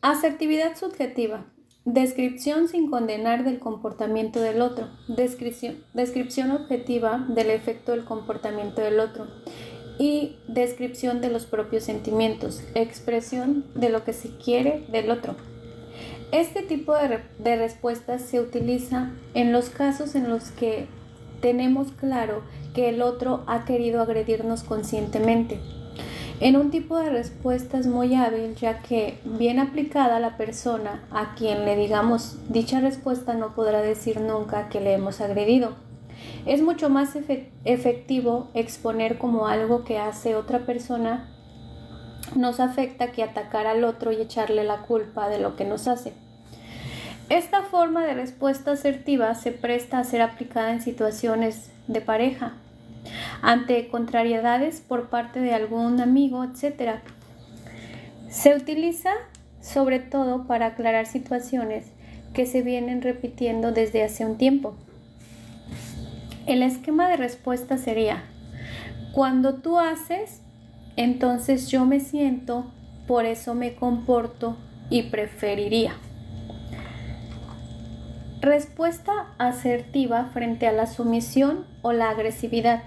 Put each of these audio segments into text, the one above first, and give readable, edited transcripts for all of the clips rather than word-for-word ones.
Asertividad subjetiva. Descripción sin condenar del comportamiento del otro. Descripción objetiva del efecto del comportamiento del otro. Y descripción de los propios sentimientos. Expresión de lo que se quiere del otro. Este tipo de respuestas se utiliza en los casos en los que tenemos claro que el otro ha querido agredirnos conscientemente. En un tipo de respuesta es muy hábil, ya que bien aplicada, la persona a quien le digamos dicha respuesta no podrá decir nunca que le hemos agredido. Es mucho más efectivo exponer como algo que hace otra persona nos afecta que atacar al otro y echarle la culpa de lo que nos hace. Esta forma de respuesta asertiva se presta a ser aplicada en situaciones de pareja, ante contrariedades por parte de algún amigo, etc. Se utiliza sobre todo para aclarar situaciones que se vienen repitiendo desde hace un tiempo. El esquema de respuesta sería: cuando tú haces, entonces yo me siento, por eso me comporto y preferiría. Respuesta asertiva frente a la sumisión o la agresividad.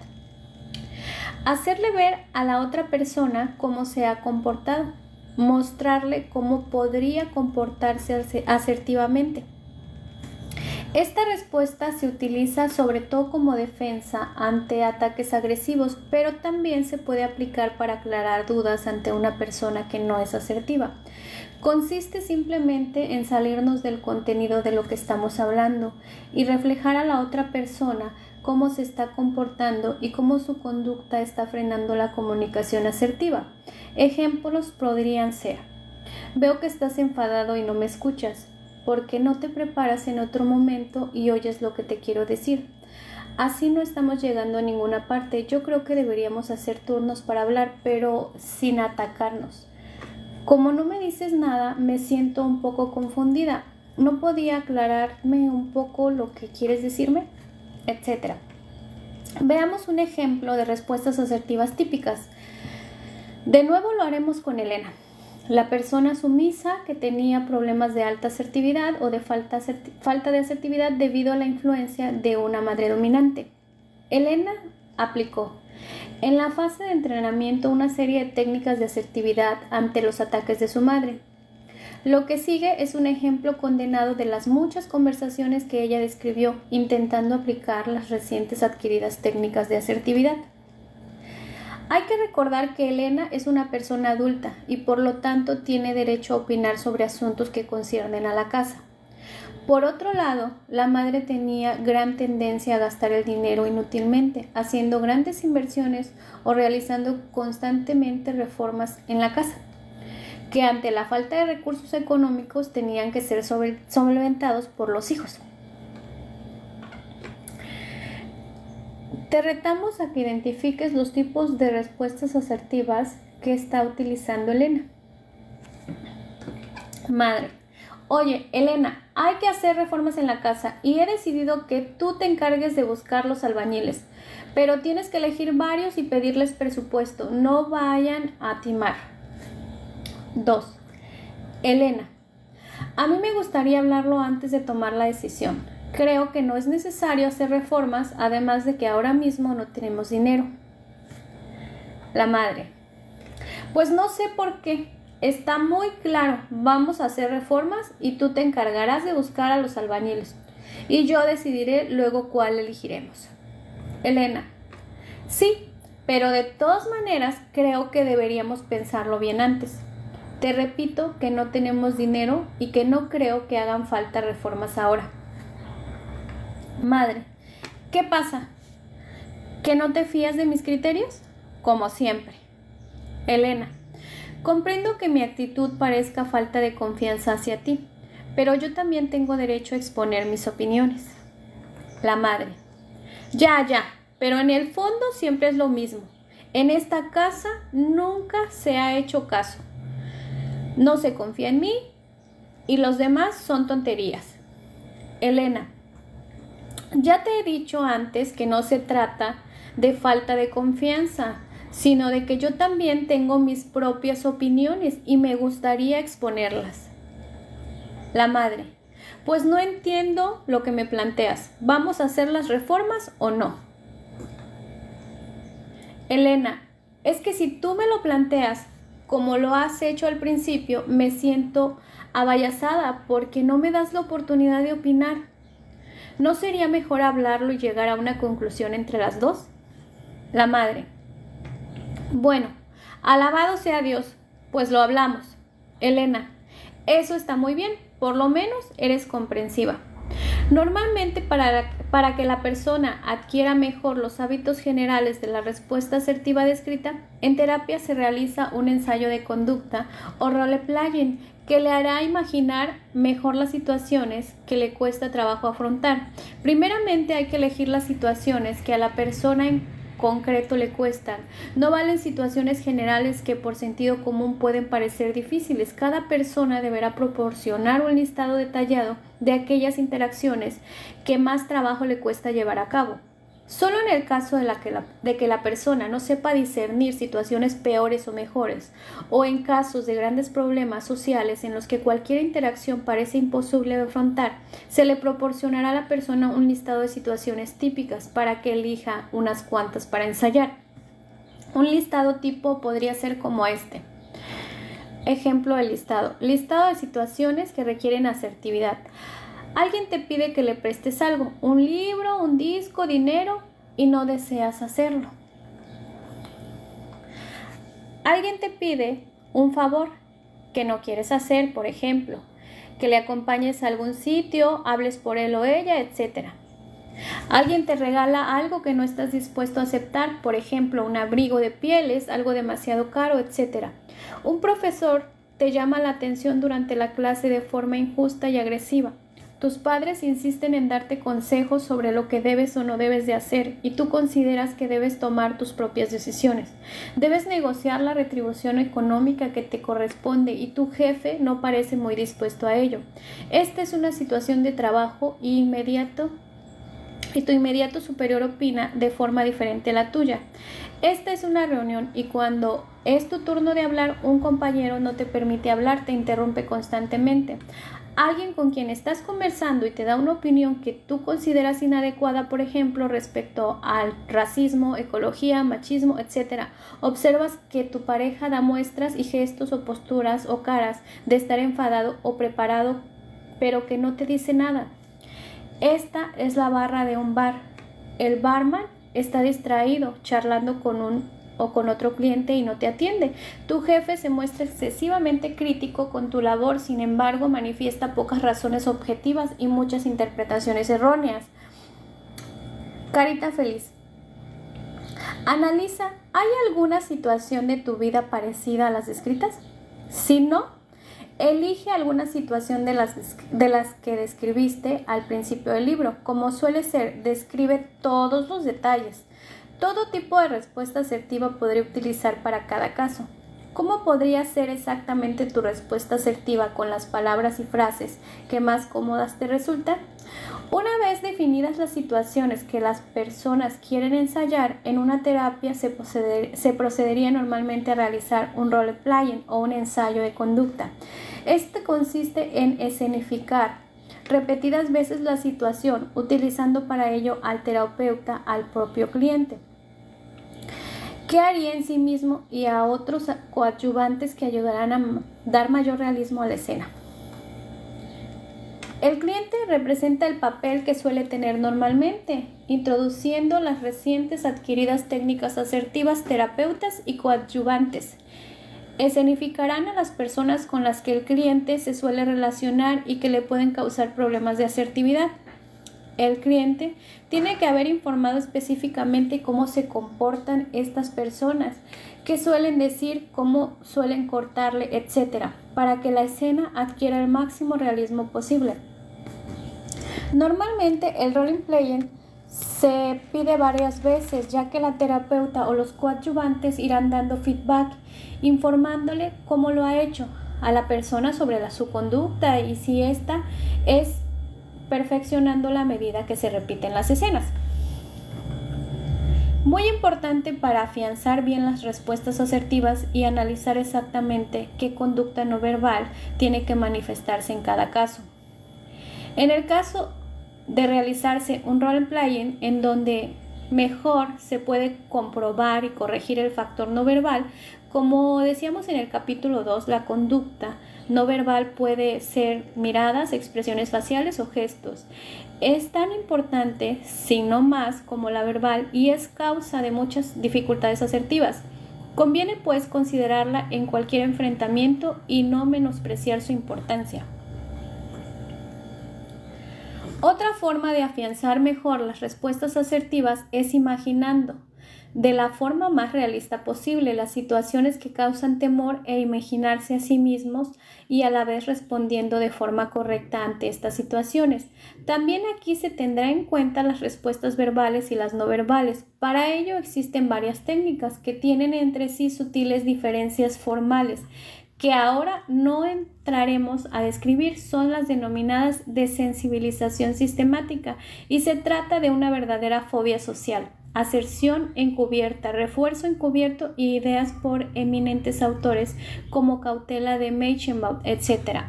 Hacerle ver a la otra persona cómo se ha comportado, mostrarle cómo podría comportarse asertivamente. Esta respuesta se utiliza sobre todo como defensa ante ataques agresivos, pero también se puede aplicar para aclarar dudas ante una persona que no es asertiva. Consiste simplemente en salirnos del contenido de lo que estamos hablando y reflejar a la otra persona cómo se está comportando y cómo su conducta está frenando la comunicación asertiva. Ejemplos podrían ser: veo que estás enfadado y no me escuchas. ¿Por qué no te preparas en otro momento y oyes lo que te quiero decir? Así no estamos llegando a ninguna parte. Yo creo que deberíamos hacer turnos para hablar, pero sin atacarnos. Como no me dices nada, me siento un poco confundida. ¿No podía aclararme un poco lo que quieres decirme? Etcétera. Veamos un ejemplo de respuestas asertivas típicas. De nuevo lo haremos con Elena, la persona sumisa que tenía problemas de alta asertividad o de falta de asertividad debido a la influencia de una madre dominante. Elena aplicó en la fase de entrenamiento una serie de técnicas de asertividad ante los ataques de su madre. Lo que sigue es un ejemplo condenado de las muchas conversaciones que ella describió intentando aplicar las recientes adquiridas técnicas de asertividad. Hay que recordar que Elena es una persona adulta y por lo tanto tiene derecho a opinar sobre asuntos que conciernen a la casa. Por otro lado, la madre tenía gran tendencia a gastar el dinero inútilmente, haciendo grandes inversiones o realizando constantemente reformas en la casa, que ante la falta de recursos económicos tenían que ser solventados por los hijos. Te retamos a que identifiques los tipos de respuestas asertivas que está utilizando Elena. Madre: oye, Elena, hay que hacer reformas en la casa y he decidido que tú te encargues de buscar los albañiles, pero tienes que elegir varios y pedirles presupuesto, no vayan a timar. 2. Elena: a mí me gustaría hablarlo antes de tomar la decisión. Creo que no es necesario hacer reformas, además de que ahora mismo no tenemos dinero. La madre: pues no sé por qué. Está muy claro, vamos a hacer reformas y tú te encargarás de buscar a los albañiles. Y yo decidiré luego cuál elegiremos. Elena: sí, pero de todas maneras creo que deberíamos pensarlo bien antes. Te repito que no tenemos dinero y que no creo que hagan falta reformas ahora. Madre: ¿qué pasa? ¿Que no te fías de mis criterios? Como siempre. Elena: comprendo que mi actitud parezca falta de confianza hacia ti, pero yo también tengo derecho a exponer mis opiniones. La madre: ya, pero en el fondo siempre es lo mismo. En esta casa nunca se ha hecho caso. No se confía en mí y los demás son tonterías. Elena: ya te he dicho antes que no se trata de falta de confianza, sino de que yo también tengo mis propias opiniones y me gustaría exponerlas. La madre: pues no entiendo lo que me planteas. ¿Vamos a hacer las reformas o no? Elena: es que si tú me lo planteas como lo has hecho al principio, me siento abayazada porque no me das la oportunidad de opinar. ¿No sería mejor hablarlo y llegar a una conclusión entre las dos? La madre: bueno, alabado sea Dios, pues lo hablamos. Elena: eso está muy bien, por lo menos eres comprensiva. Normalmente para que la persona adquiera mejor los hábitos generales de la respuesta asertiva descrita, en terapia se realiza un ensayo de conducta o role-playing que le hará imaginar mejor las situaciones que le cuesta trabajo afrontar. Primeramente hay que elegir las situaciones que a la persona en concreto le cuestan. No valen situaciones generales que por sentido común pueden parecer difíciles. Cada persona deberá proporcionar un listado detallado de aquellas interacciones que más trabajo le cuesta llevar a cabo. Solo en el caso de que la persona no sepa discernir situaciones peores o mejores, o en casos de grandes problemas sociales en los que cualquier interacción parece imposible de afrontar, se le proporcionará a la persona un listado de situaciones típicas para que elija unas cuantas para ensayar. Un listado tipo podría ser como este. Ejemplo del listado. Listado de situaciones que requieren asertividad. Alguien te pide que le prestes algo, un libro, un disco, dinero, y no deseas hacerlo. Alguien te pide un favor que no quieres hacer, por ejemplo, que le acompañes a algún sitio, hables por él o ella, etc. Alguien te regala algo que no estás dispuesto a aceptar, por ejemplo, un abrigo de pieles, algo demasiado caro, etc. Un profesor te llama la atención durante la clase de forma injusta y agresiva. Tus padres insisten en darte consejos sobre lo que debes o no debes de hacer y tú consideras que debes tomar tus propias decisiones. Debes negociar la retribución económica que te corresponde y tu jefe no parece muy dispuesto a ello. Esta es una situación de trabajo y tu inmediato superior opina de forma diferente a la tuya. Esta es una reunión y cuando es tu turno de hablar, un compañero no te permite hablar, te interrumpe constantemente. Alguien con quien estás conversando y te da una opinión que tú consideras inadecuada, por ejemplo, respecto al racismo, ecología, machismo, etc. Observas que tu pareja da muestras y gestos o posturas o caras de estar enfadado o preparado, pero que no te dice nada. Esta es la barra de un bar. El barman está distraído, charlando con otro cliente y no te atiende. Tu jefe se muestra excesivamente crítico con tu labor, sin embargo, manifiesta pocas razones objetivas y muchas interpretaciones erróneas. Carita feliz. Analiza, ¿hay alguna situación de tu vida parecida a las descritas? Si no, elige alguna situación de las que describiste al principio del libro. Como suele ser, describe todos los detalles. Todo tipo de respuesta asertiva podría utilizar para cada caso. ¿Cómo podría ser exactamente tu respuesta asertiva con las palabras y frases que más cómodas te resultan? Una vez definidas las situaciones que las personas quieren ensayar, en una terapia se procedería normalmente a realizar un role-playing o un ensayo de conducta. Este consiste en escenificar repetidas veces la situación, utilizando para ello al terapeuta al propio cliente, que haría en sí mismo y a otros coadyuvantes que ayudarán a dar mayor realismo a la escena. El cliente representa el papel que suele tener normalmente, introduciendo las recientes adquiridas técnicas asertivas, terapeutas y coadyuvantes. Escenificarán a las personas con las que el cliente se suele relacionar y que le pueden causar problemas de asertividad. El cliente tiene que haber informado específicamente cómo se comportan estas personas, qué suelen decir, cómo suelen cortarle, etc., para que la escena adquiera el máximo realismo posible. Normalmente el role-playing se pide varias veces, ya que la terapeuta o los coadyuvantes irán dando feedback, informándole cómo lo ha hecho a la persona sobre su conducta y si ésta es perfeccionando a medida que se repiten las escenas. Muy importante para afianzar bien las respuestas asertivas y analizar exactamente qué conducta no verbal tiene que manifestarse en cada caso. En el caso de realizarse un role-playing en donde mejor se puede comprobar y corregir el factor no verbal, como decíamos en el capítulo 2, la conducta no verbal puede ser miradas, expresiones faciales o gestos. Es tan importante, si no más, como la verbal y es causa de muchas dificultades asertivas. Conviene pues considerarla en cualquier enfrentamiento y no menospreciar su importancia. Otra forma de afianzar mejor las respuestas asertivas es imaginando de la forma más realista posible las situaciones que causan temor e imaginarse a sí mismos y a la vez respondiendo de forma correcta ante estas situaciones. También aquí se tendrá en cuenta las respuestas verbales y las no verbales. Para ello existen varias técnicas que tienen entre sí sutiles diferencias formales que ahora no entraremos a describir. Son las denominadas desensibilización sistemática y se trata de una verdadera fobia social. Aserción encubierta, refuerzo encubierto y ideas por eminentes autores como Cautela de Meichenbaum, etc.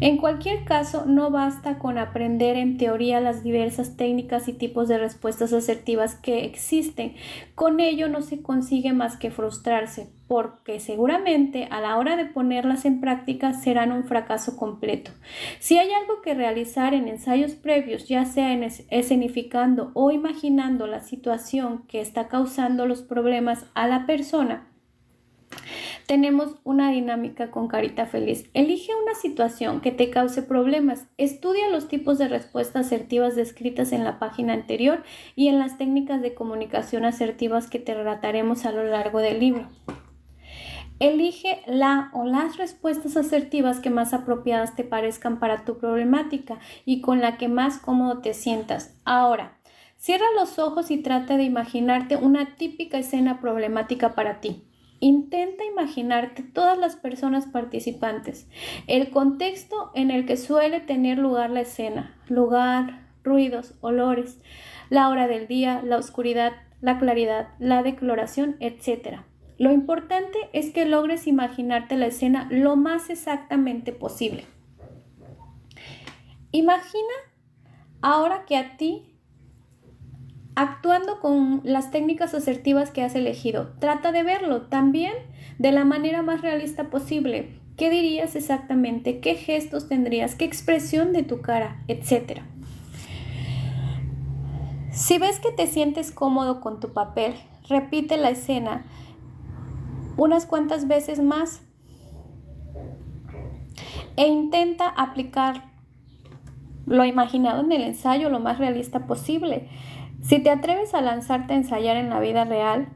En cualquier caso, no basta con aprender en teoría las diversas técnicas y tipos de respuestas asertivas que existen. Con ello no se consigue más que frustrarse, porque seguramente a la hora de ponerlas en práctica serán un fracaso completo. Si hay algo que realizar en ensayos previos, ya sea escenificando o imaginando la situación que está causando los problemas a la persona, tenemos una dinámica con carita feliz. Elige una situación que te cause problemas. Estudia los tipos de respuestas asertivas descritas en la página anterior y en las técnicas de comunicación asertivas que te relataremos a lo largo del libro. Elige la o las respuestas asertivas que más apropiadas te parezcan para tu problemática y con la que más cómodo te sientas. Ahora, cierra los ojos y trata de imaginarte una típica escena problemática para ti. Intenta imaginarte todas las personas participantes, el contexto en el que suele tener lugar la escena, lugar, ruidos, olores, la hora del día, la oscuridad, la claridad, la decoloración, etc. Lo importante es que logres imaginarte la escena lo más exactamente posible. Imagina ahora que a ti, actuando con las técnicas asertivas que has elegido, trata de verlo también de la manera más realista posible. ¿Qué dirías exactamente? ¿Qué gestos tendrías? ¿Qué expresión de tu cara? Etcétera. Si ves que te sientes cómodo con tu papel, repite la escena unas cuantas veces más e intenta aplicar lo imaginado en el ensayo lo más realista posible. Si te atreves a lanzarte a ensayar en la vida real,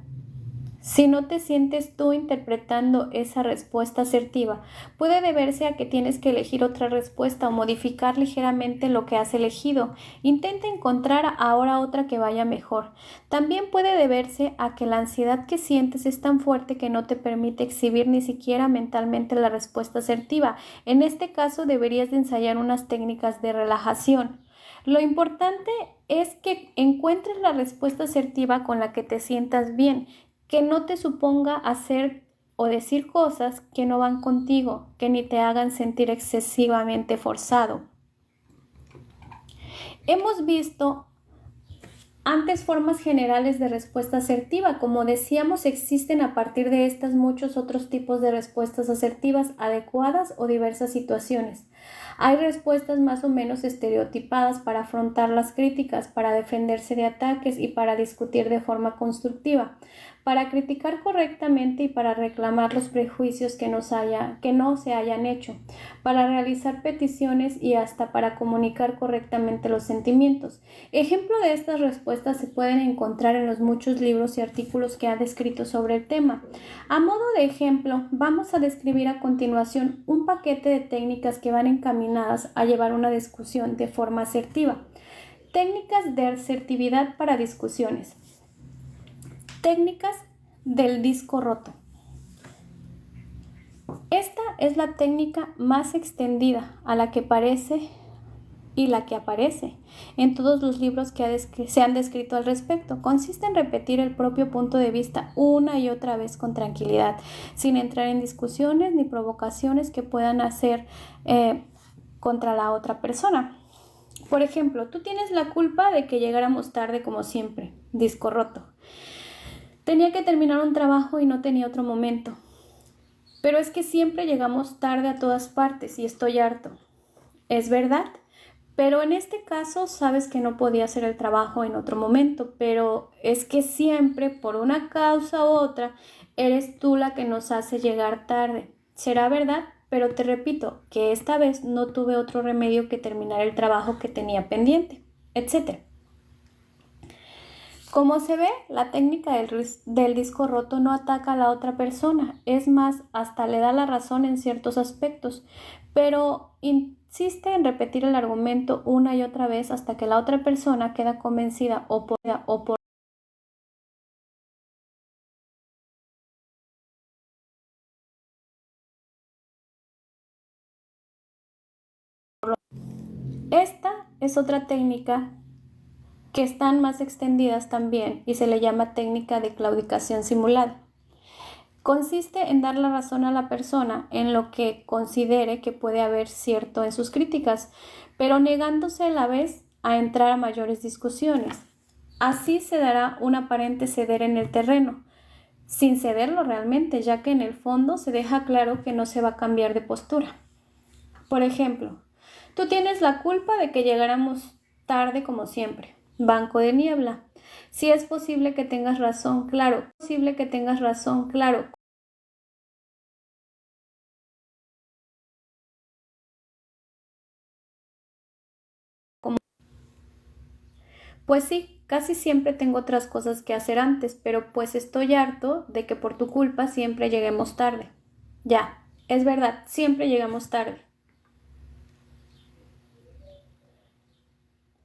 si no te sientes tú interpretando esa respuesta asertiva, puede deberse a que tienes que elegir otra respuesta o modificar ligeramente lo que has elegido. Intenta encontrar ahora otra que vaya mejor. También puede deberse a que la ansiedad que sientes es tan fuerte que no te permite exhibir ni siquiera mentalmente la respuesta asertiva. En este caso deberías de ensayar unas técnicas de relajación. Lo importante es que encuentres la respuesta asertiva con la que te sientas bien, que no te suponga hacer o decir cosas que no van contigo, que ni te hagan sentir excesivamente forzado. Hemos visto antes formas generales de respuesta asertiva. Como decíamos, existen a partir de estas muchos otros tipos de respuestas asertivas adecuadas o diversas situaciones. Hay respuestas más o menos estereotipadas para afrontar las críticas, para defenderse de ataques y para discutir de forma constructiva, para criticar correctamente y para reclamar los prejuicios que no se hayan hecho, para realizar peticiones y hasta para comunicar correctamente los sentimientos. Ejemplo de estas respuestas se pueden encontrar en los muchos libros y artículos que ha descrito sobre el tema. A modo de ejemplo, vamos a describir a continuación un paquete de técnicas que van encaminadas a llevar una discusión de forma asertiva. Técnicas de asertividad para discusiones. Técnicas del disco roto. Esta es la técnica más extendida a la que parece y la que aparece en todos los libros que se han descrito al respecto. Consiste en repetir el propio punto de vista una y otra vez con tranquilidad, sin entrar en discusiones ni provocaciones que puedan hacer contra la otra persona. Por ejemplo, tú tienes la culpa de que llegáramos tarde como siempre. Disco roto. Tenía que terminar un trabajo y no tenía otro momento. Pero es que siempre llegamos tarde a todas partes y estoy harto. ¿Es verdad? Pero en este caso sabes que no podía hacer el trabajo en otro momento, pero es que siempre, por una causa u otra, eres tú la que nos hace llegar tarde. ¿Será verdad? Pero te repito que esta vez no tuve otro remedio que terminar el trabajo que tenía pendiente, etc. Como se ve, la técnica del disco roto no ataca a la otra persona, es más, hasta le da la razón en ciertos aspectos, pero insiste en repetir el argumento una y otra vez hasta que la otra persona queda convencida o por esta es otra técnica que están más extendidas también y se le llama técnica de claudicación simulada. Consiste en dar la razón a la persona en lo que considere que puede haber cierto en sus críticas, pero negándose a la vez a entrar a mayores discusiones. Así se dará un aparente ceder en el terreno, sin cederlo realmente, ya que en el fondo se deja claro que no se va a cambiar de postura. Por ejemplo, tú tienes la culpa de que llegáramos tarde como siempre. Banco de niebla. Si es posible que tengas razón, claro. Es posible que tengas razón, claro. Pues sí, casi siempre tengo otras cosas que hacer antes, pero pues estoy harto de que por tu culpa siempre lleguemos tarde. Ya, es verdad, siempre llegamos tarde.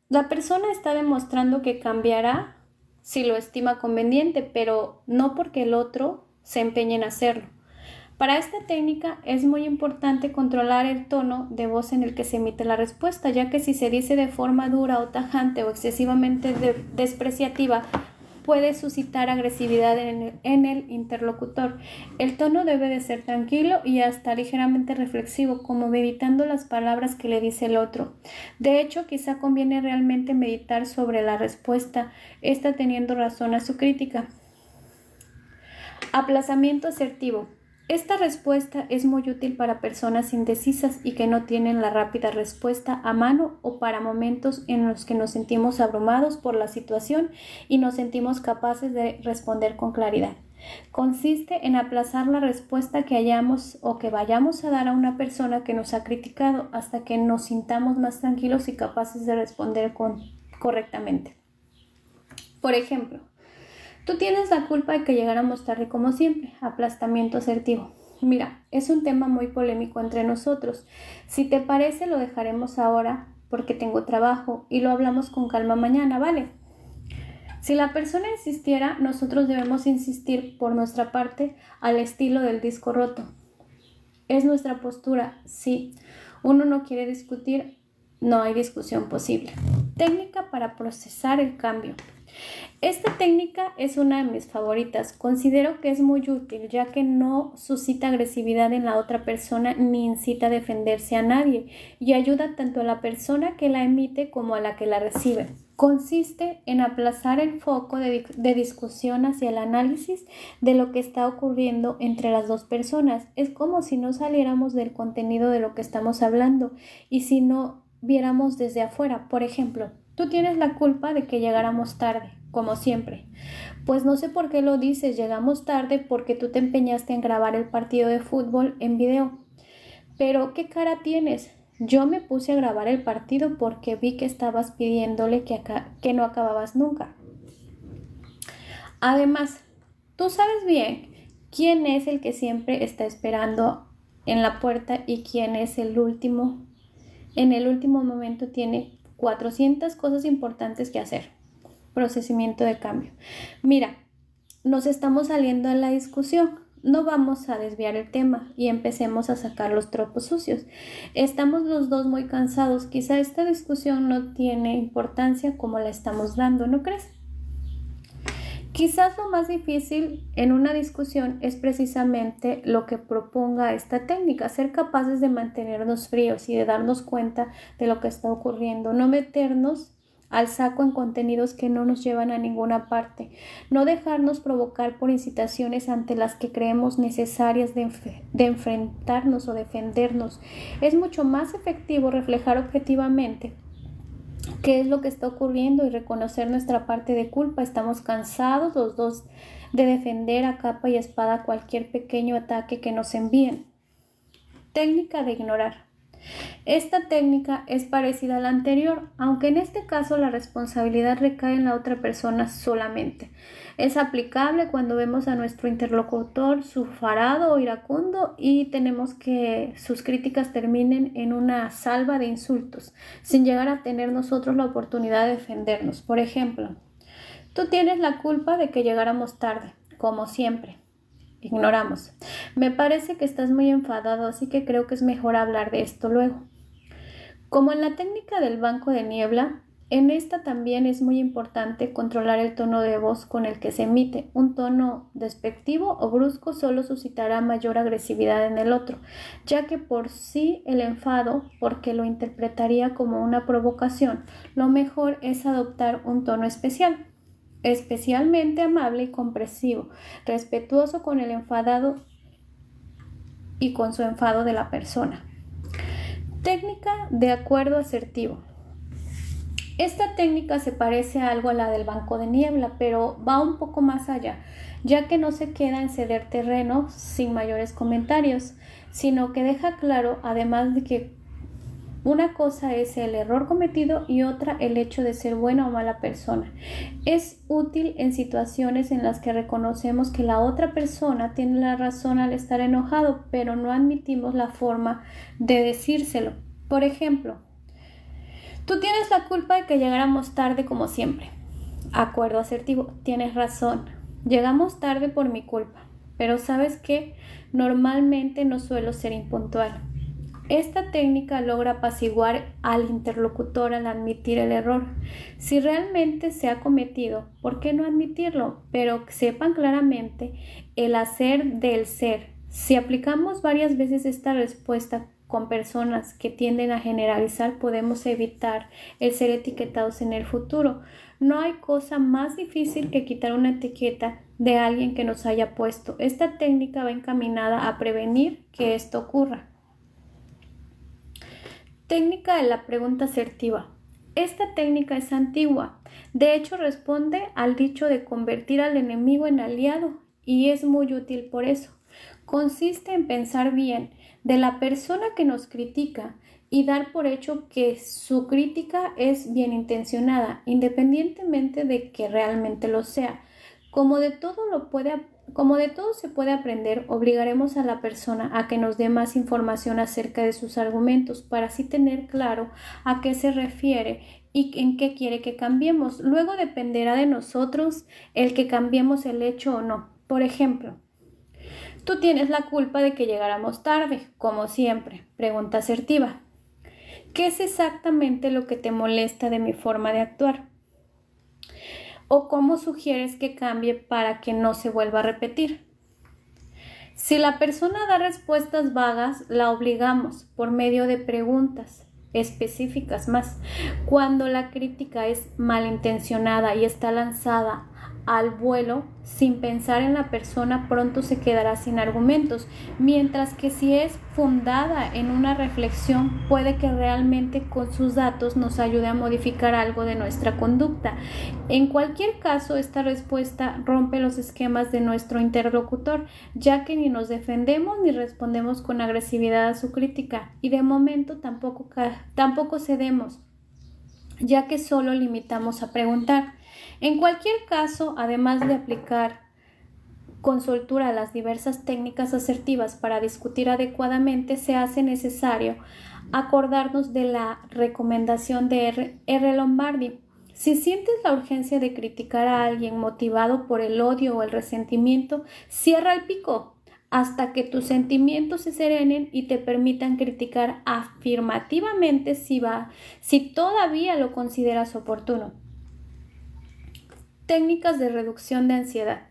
La persona está demostrando que cambiará si lo estima conveniente, pero no porque el otro se empeñe en hacerlo. Para esta técnica es muy importante controlar el tono de voz en el que se emite la respuesta, ya que si se dice de forma dura o tajante o excesivamente despreciativa, puede suscitar agresividad en el interlocutor. El tono debe de ser tranquilo y hasta ligeramente reflexivo, como meditando las palabras que le dice el otro. De hecho, quizá conviene realmente meditar sobre la respuesta, esta teniendo razón a su crítica. Aplazamiento asertivo. Esta respuesta es muy útil para personas indecisas y que no tienen la rápida respuesta a mano o para momentos en los que nos sentimos abrumados por la situación y nos sentimos capaces de responder con claridad. Consiste en aplazar la respuesta que hayamos o que vayamos a dar a una persona que nos ha criticado hasta que nos sintamos más tranquilos y capaces de responder correctamente. Por ejemplo, tú tienes la culpa de que llegáramos tarde como siempre. Aplastamiento asertivo. Mira, es un tema muy polémico entre nosotros. Si te parece, lo dejaremos ahora porque tengo trabajo y lo hablamos con calma mañana, ¿vale? Si la persona insistiera, nosotros debemos insistir por nuestra parte al estilo del disco roto. Es nuestra postura, sí. Uno no quiere discutir, no hay discusión posible. Técnica para procesar el cambio. Esta técnica es una de mis favoritas. Considero que es muy útil ya que no suscita agresividad en la otra persona ni incita a defenderse a nadie y ayuda tanto a la persona que la emite como a la que la recibe. Consiste en aplazar el foco de discusión hacia el análisis de lo que está ocurriendo entre las dos personas. Es como si no saliéramos del contenido de lo que estamos hablando y si no viéramos desde afuera. Por ejemplo, tú tienes la culpa de que llegáramos tarde, como siempre. Pues no sé por qué lo dices, llegamos tarde porque tú te empeñaste en grabar el partido de fútbol en video. Pero, ¿qué cara tienes? Yo me puse a grabar el partido porque vi que estabas pidiéndole que no acababas nunca. Además, tú sabes bien quién es el que siempre está esperando en la puerta y quién es el último. En el último momento tiene 400 cosas importantes que hacer. Procesamiento de cambio. Mira, nos estamos saliendo a la discusión. No vamos a desviar el tema y empecemos a sacar los trapos sucios. Estamos los dos muy cansados. Quizá esta discusión no tiene importancia como la estamos dando, ¿no crees? Quizás lo más difícil en una discusión es precisamente lo que proponga esta técnica, ser capaces de mantenernos fríos y de darnos cuenta de lo que está ocurriendo, no meternos al saco en contenidos que no nos llevan a ninguna parte, no dejarnos provocar por incitaciones ante las que creemos necesarias de enfrentarnos o defendernos. Es mucho más efectivo reflejar objetivamente qué es lo que está ocurriendo y reconocer nuestra parte de culpa. Estamos cansados los dos de defender a capa y espada cualquier pequeño ataque que nos envíen. Técnica de ignorar. Esta técnica es parecida a la anterior, aunque en este caso la responsabilidad recae en la otra persona solamente. Es aplicable cuando vemos a nuestro interlocutor sufragado o iracundo y tenemos que sus críticas terminen en una salva de insultos, sin llegar a tener nosotros la oportunidad de defendernos. Por ejemplo, tú tienes la culpa de que llegáramos tarde, como siempre. Ignoramos. Me parece que estás muy enfadado, así que creo que es mejor hablar de esto luego. Como en la técnica del banco de niebla, en esta también es muy importante controlar el tono de voz con el que se emite. Un tono despectivo o brusco solo suscitará mayor agresividad en el otro, ya que por sí el enfado, porque lo interpretaría como una provocación, lo mejor es adoptar un tono especial, especialmente amable y comprensivo, respetuoso con el enfadado y con su enfado de la persona. Técnica de acuerdo asertivo. Esta técnica se parece algo a la del banco de niebla, pero va un poco más allá, ya que no se queda en ceder terreno sin mayores comentarios, sino que deja claro, además de que una cosa es el error cometido y otra el hecho de ser buena o mala persona. Es útil en situaciones en las que reconocemos que la otra persona tiene la razón al estar enojado, pero no admitimos la forma de decírselo. Por ejemplo, tú tienes la culpa de que llegáramos tarde como siempre. Acuerdo asertivo, tienes razón. Llegamos tarde por mi culpa, pero ¿sabes qué? Normalmente no suelo ser impuntual. Esta técnica logra apaciguar al interlocutor al admitir el error. Si realmente se ha cometido, ¿por qué no admitirlo? Pero sepan claramente el hacer del ser. Si aplicamos varias veces esta respuesta con personas que tienden a generalizar, podemos evitar el ser etiquetados en el futuro. No hay cosa más difícil que quitar una etiqueta de alguien que nos haya puesto. Esta técnica va encaminada a prevenir que esto ocurra. Técnica de la pregunta asertiva. Esta técnica es antigua. De hecho, responde al dicho de convertir al enemigo en aliado y es muy útil por eso. Consiste en pensar bien de la persona que nos critica y dar por hecho que su crítica es bien intencionada, independientemente de que realmente lo sea. Como de todo se puede aprender, obligaremos a la persona a que nos dé más información acerca de sus argumentos para así tener claro a qué se refiere y en qué quiere que cambiemos. Luego dependerá de nosotros el que cambiemos el hecho o no. Por ejemplo, tú tienes la culpa de que llegáramos tarde, como siempre. Pregunta asertiva. ¿Qué es exactamente lo que te molesta de mi forma de actuar? ¿O cómo sugieres que cambie para que no se vuelva a repetir? Si la persona da respuestas vagas, la obligamos por medio de preguntas específicas más. Cuando la crítica es malintencionada y está lanzada al vuelo sin pensar en la persona, pronto se quedará sin argumentos, mientras que si es fundada en una reflexión, puede que realmente con sus datos nos ayude a modificar algo de nuestra conducta. En cualquier caso, esta respuesta rompe los esquemas de nuestro interlocutor, ya que ni nos defendemos ni respondemos con agresividad a su crítica, y de momento tampoco cedemos, ya que solo limitamos a preguntar. En cualquier caso, además de aplicar con soltura las diversas técnicas asertivas para discutir adecuadamente, se hace necesario acordarnos de la recomendación de R. Lombardi. Si sientes la urgencia de criticar a alguien motivado por el odio o el resentimiento, cierra el pico hasta que tus sentimientos se serenen y te permitan criticar afirmativamente si todavía lo consideras oportuno. Técnicas de reducción de ansiedad.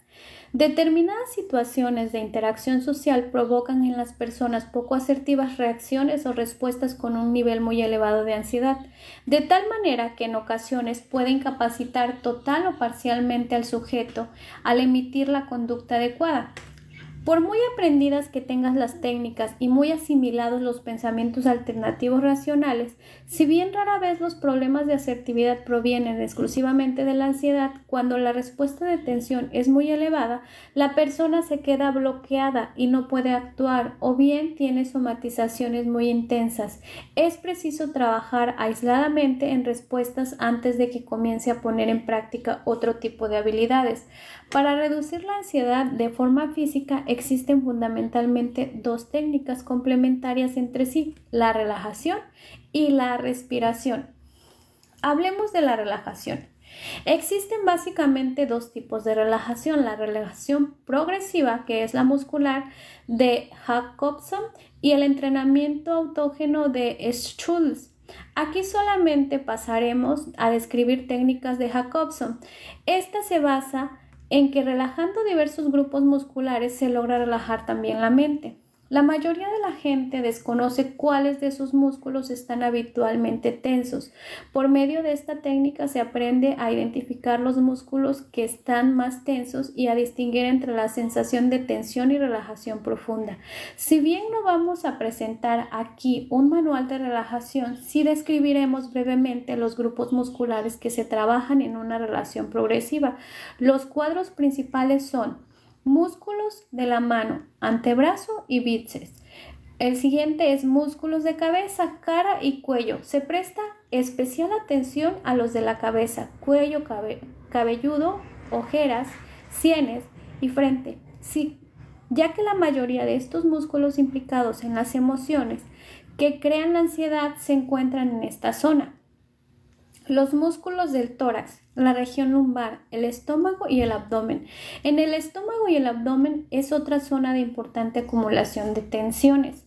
Determinadas situaciones de interacción social provocan en las personas poco asertivas reacciones o respuestas con un nivel muy elevado de ansiedad, de tal manera que en ocasiones puede incapacitar total o parcialmente al sujeto al emitir la conducta adecuada. Por muy aprendidas que tengas las técnicas y muy asimilados los pensamientos alternativos racionales, si bien rara vez los problemas de asertividad provienen exclusivamente de la ansiedad, cuando la respuesta de tensión es muy elevada, la persona se queda bloqueada y no puede actuar o bien tiene somatizaciones muy intensas. Es preciso trabajar aisladamente en respuestas antes de que comience a poner en práctica otro tipo de habilidades. Para reducir la ansiedad de forma física existen fundamentalmente dos técnicas complementarias entre sí, la relajación y la respiración. Hablemos de la relajación. Existen básicamente dos tipos de relajación, la relajación progresiva, que es la muscular de Jacobson, y el entrenamiento autógeno de Schultz. Aquí solamente pasaremos a describir técnicas de Jacobson. Esta se basa en que relajando diversos grupos musculares se logra relajar también la mente. La mayoría de la gente desconoce cuáles de sus músculos están habitualmente tensos. Por medio de esta técnica se aprende a identificar los músculos que están más tensos y a distinguir entre la sensación de tensión y relajación profunda. Si bien no vamos a presentar aquí un manual de relajación, sí describiremos brevemente los grupos musculares que se trabajan en una relajación progresiva. Los cuadros principales son músculos de la mano, antebrazo y bíceps. El siguiente es músculos de cabeza, cara y cuello. Se presta especial atención a los de la cabeza, cuello cabelludo, ojeras, sienes y frente. Sí, ya que la mayoría de estos músculos implicados en las emociones que crean la ansiedad se encuentran en esta zona. Los músculos del tórax, la región lumbar, el estómago y el abdomen. En el estómago y el abdomen es otra zona de importante acumulación de tensiones.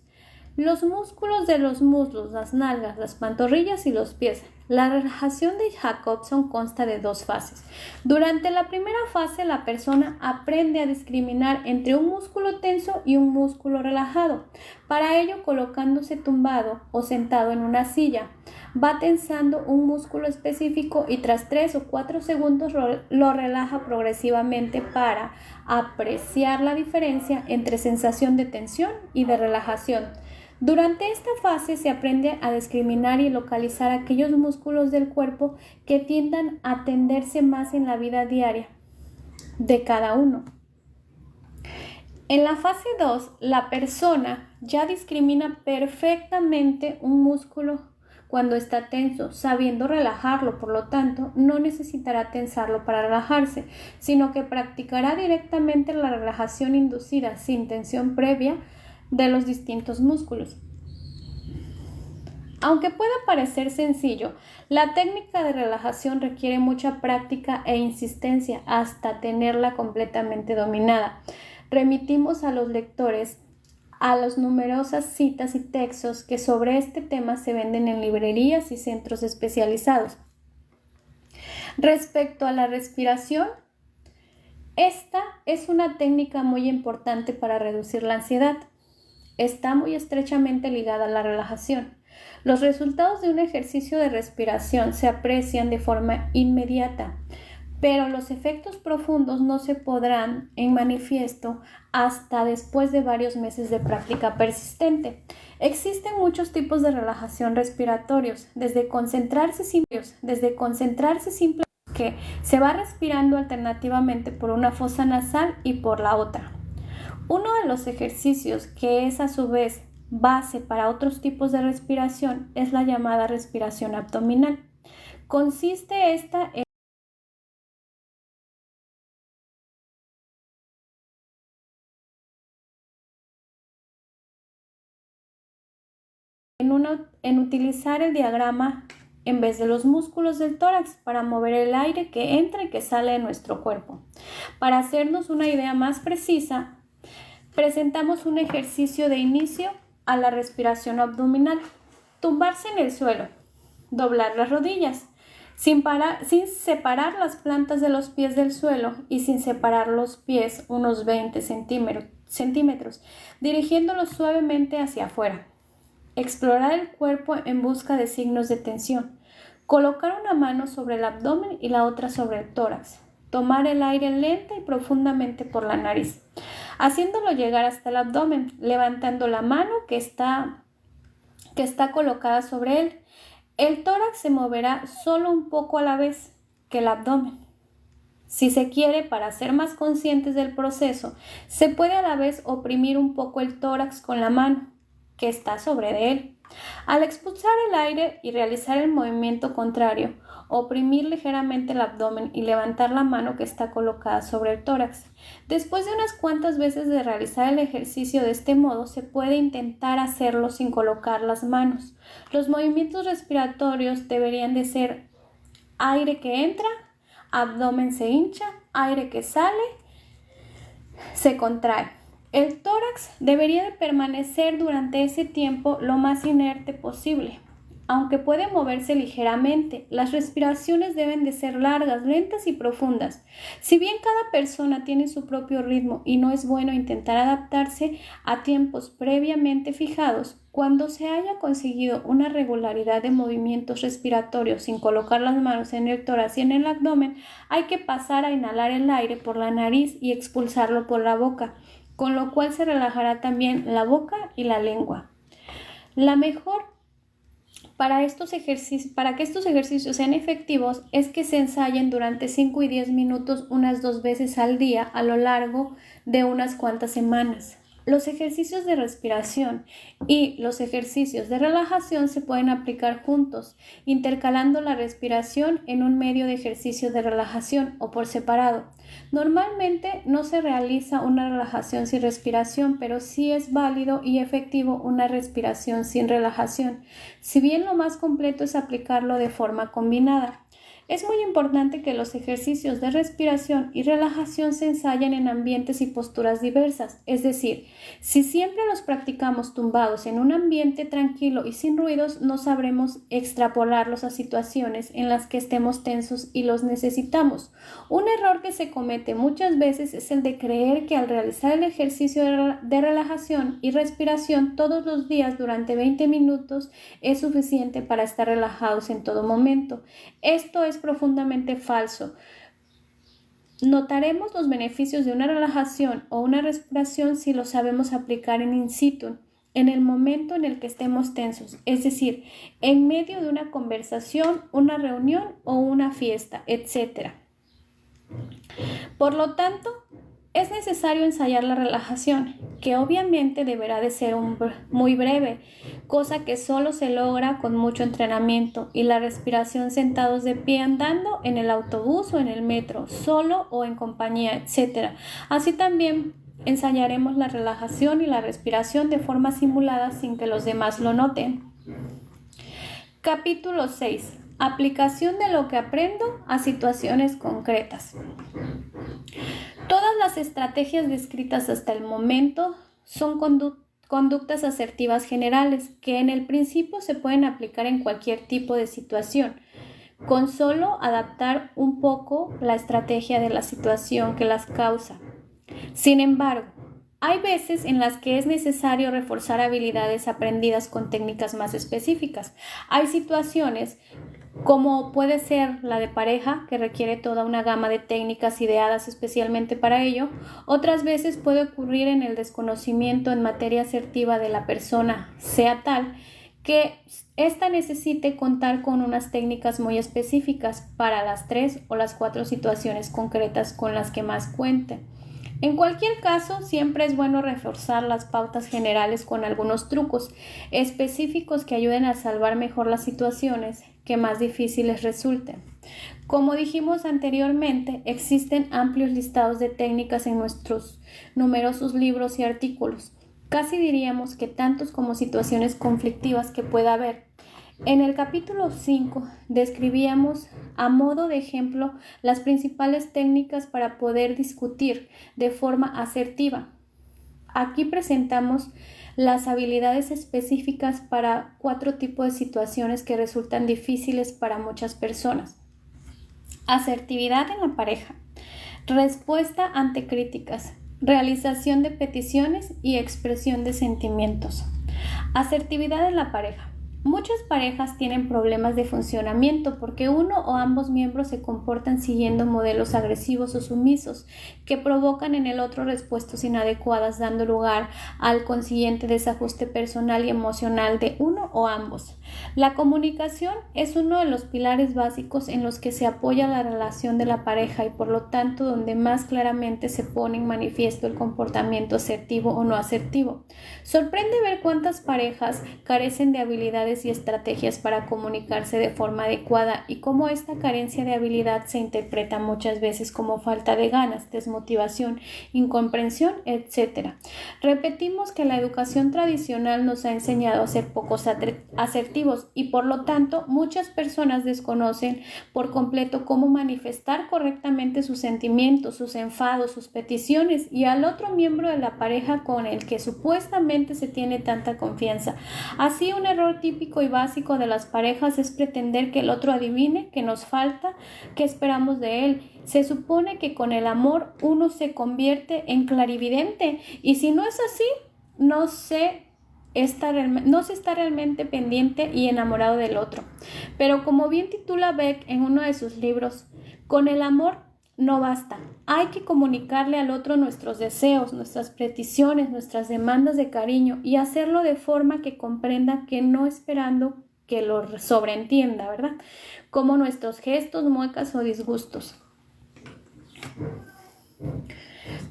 Los músculos de los muslos, las nalgas, las pantorrillas y los pies. La relajación de Jacobson consta de dos fases. Durante la primera fase, la persona aprende a discriminar entre un músculo tenso y un músculo relajado. Para ello, colocándose tumbado o sentado en una silla, va tensando un músculo específico y tras 3 o 4 segundos lo relaja progresivamente para apreciar la diferencia entre sensación de tensión y de relajación. Durante esta fase se aprende a discriminar y localizar aquellos músculos del cuerpo que tiendan a tenderse más en la vida diaria de cada uno. En la fase 2, la persona ya discrimina perfectamente un músculo cuando está tenso, sabiendo relajarlo, por lo tanto, no necesitará tensarlo para relajarse, sino que practicará directamente la relajación inducida sin tensión previa de los distintos músculos. Aunque pueda parecer sencillo, la técnica de relajación requiere mucha práctica e insistencia hasta tenerla completamente dominada. Remitimos a los lectores a las numerosas citas y textos que sobre este tema se venden en librerías y centros especializados. Respecto a la respiración, esta es una técnica muy importante para reducir la ansiedad. Está muy estrechamente ligada a la relajación. Los resultados de un ejercicio de respiración se aprecian de forma inmediata, pero los efectos profundos no se podrán en manifiesto hasta después de varios meses de práctica persistente. Existen muchos tipos de relajación respiratorios, desde concentrarse simplemente que se va respirando alternativamente por una fosa nasal y por la otra. Uno de los ejercicios que es a su vez base para otros tipos de respiración es la llamada respiración abdominal. Consiste esta en utilizar el diafragma en vez de los músculos del tórax para mover el aire que entra y que sale de nuestro cuerpo. Para hacernos una idea más precisa, presentamos un ejercicio de inicio a la respiración abdominal. Tumbarse en el suelo, doblar las rodillas, sin separar las plantas de los pies del suelo y sin separar los pies unos 20 centímetros, dirigiéndolos suavemente hacia afuera. Explorar el cuerpo en busca de signos de tensión. Colocar una mano sobre el abdomen y la otra sobre el tórax. Tomar el aire lenta y profundamente por la nariz, haciéndolo llegar hasta el abdomen, levantando la mano que está colocada sobre él. El tórax se moverá solo un poco a la vez que el abdomen. Si se quiere, para ser más conscientes del proceso, se puede a la vez oprimir un poco el tórax con la mano que está sobre él. Al expulsar el aire y realizar el movimiento contrario, oprimir ligeramente el abdomen y levantar la mano que está colocada sobre el tórax. Después de unas cuantas veces de realizar el ejercicio de este modo, se puede intentar hacerlo sin colocar las manos. Los movimientos respiratorios deberían de ser aire que entra, abdomen se hincha, aire que sale, se contrae. El tórax debería de permanecer durante ese tiempo lo más inerte posible. Aunque puede moverse ligeramente, las respiraciones deben de ser largas, lentas y profundas. Si bien cada persona tiene su propio ritmo y no es bueno intentar adaptarse a tiempos previamente fijados, cuando se haya conseguido una regularidad de movimientos respiratorios sin colocar las manos en el tórax y en el abdomen, hay que pasar a inhalar el aire por la nariz y expulsarlo por la boca, con lo cual se relajará también la boca y la lengua. La mejor para que estos ejercicios sean efectivos es que se ensayen durante 5 y 10 minutos unas 2 veces al día a lo largo de unas cuantas semanas. Los ejercicios de respiración y los ejercicios de relajación se pueden aplicar juntos, intercalando la respiración en un medio de ejercicio de relajación o por separado. Normalmente no se realiza una relajación sin respiración, pero sí es válido y efectivo una respiración sin relajación, si bien lo más completo es aplicarlo de forma combinada. Es muy importante que los ejercicios de respiración y relajación se ensayen en ambientes y posturas diversas, es decir, si siempre los practicamos tumbados en un ambiente tranquilo y sin ruidos, no sabremos extrapolarlos a situaciones en las que estemos tensos y los necesitamos. Un error que se comete muchas veces es el de creer que al realizar el ejercicio de relajación y respiración todos los días durante 20 minutos es suficiente para estar relajados en todo momento. Esto es profundamente falso. Notaremos los beneficios de una relajación o una respiración si lo sabemos aplicar in situ, en el momento en el que estemos tensos, es decir, en medio de una conversación, una reunión o una fiesta, etc. Por lo tanto, es necesario ensayar la relajación, que obviamente deberá de ser muy breve, cosa que solo se logra con mucho entrenamiento, y la respiración sentados de pie andando en el autobús o en el metro, solo o en compañía, etc. Así también ensayaremos la relajación y la respiración de forma simulada sin que los demás lo noten. Capítulo 6. Aplicación de lo que aprendo a situaciones concretas. Todas las estrategias descritas hasta el momento son conductas asertivas generales que en el principio se pueden aplicar en cualquier tipo de situación, con solo adaptar un poco la estrategia de la situación que las causa. Sin embargo, hay veces en las que es necesario reforzar habilidades aprendidas con técnicas más específicas. Hay situaciones como puede ser la de pareja, que requiere toda una gama de técnicas ideadas especialmente para ello. Otras veces puede ocurrir en el desconocimiento en materia asertiva de la persona, sea tal que ésta necesite contar con unas técnicas muy específicas para las 3 o las 4 situaciones concretas con las que más cuente. En cualquier caso, siempre es bueno reforzar las pautas generales con algunos trucos específicos que ayuden a salvar mejor las situaciones que más difíciles resulten. Como dijimos anteriormente, existen amplios listados de técnicas en nuestros numerosos libros y artículos. Casi diríamos que tantos como situaciones conflictivas que pueda haber. En el capítulo 5 describíamos a modo de ejemplo las principales técnicas para poder discutir de forma asertiva. Aquí presentamos las habilidades específicas para 4 tipos de situaciones que resultan difíciles para muchas personas. Asertividad en la pareja. Respuesta ante críticas. Realización de peticiones y expresión de sentimientos. Asertividad en la pareja. Muchas parejas tienen problemas de funcionamiento porque uno o ambos miembros se comportan siguiendo modelos agresivos o sumisos que provocan en el otro respuestas inadecuadas, dando lugar al consiguiente desajuste personal y emocional de uno o ambos. La comunicación es uno de los pilares básicos en los que se apoya la relación de la pareja y por lo tanto donde más claramente se pone en manifiesto el comportamiento asertivo o no asertivo. Sorprende ver cuántas parejas carecen de habilidades y estrategias para comunicarse de forma adecuada y cómo esta carencia de habilidad se interpreta muchas veces como falta de ganas, desmotivación, incomprensión, etc. Repetimos que la educación tradicional nos ha enseñado a ser pocos asertivos y por lo tanto muchas personas desconocen por completo cómo manifestar correctamente sus sentimientos, sus enfados, sus peticiones y al otro miembro de la pareja con el que supuestamente se tiene tanta confianza. Así, un error típico y básico de las parejas es pretender que el otro adivine qué nos falta, qué esperamos de él. Se supone que con el amor uno se convierte en clarividente y si no es así, no se está realmente pendiente y enamorado del otro. Pero como bien titula Beck en uno de sus libros, con el amor no basta. Hay que comunicarle al otro nuestros deseos, nuestras peticiones, nuestras demandas de cariño y hacerlo de forma que comprenda que no esperando que lo sobreentienda, ¿verdad? Como nuestros gestos, muecas o disgustos.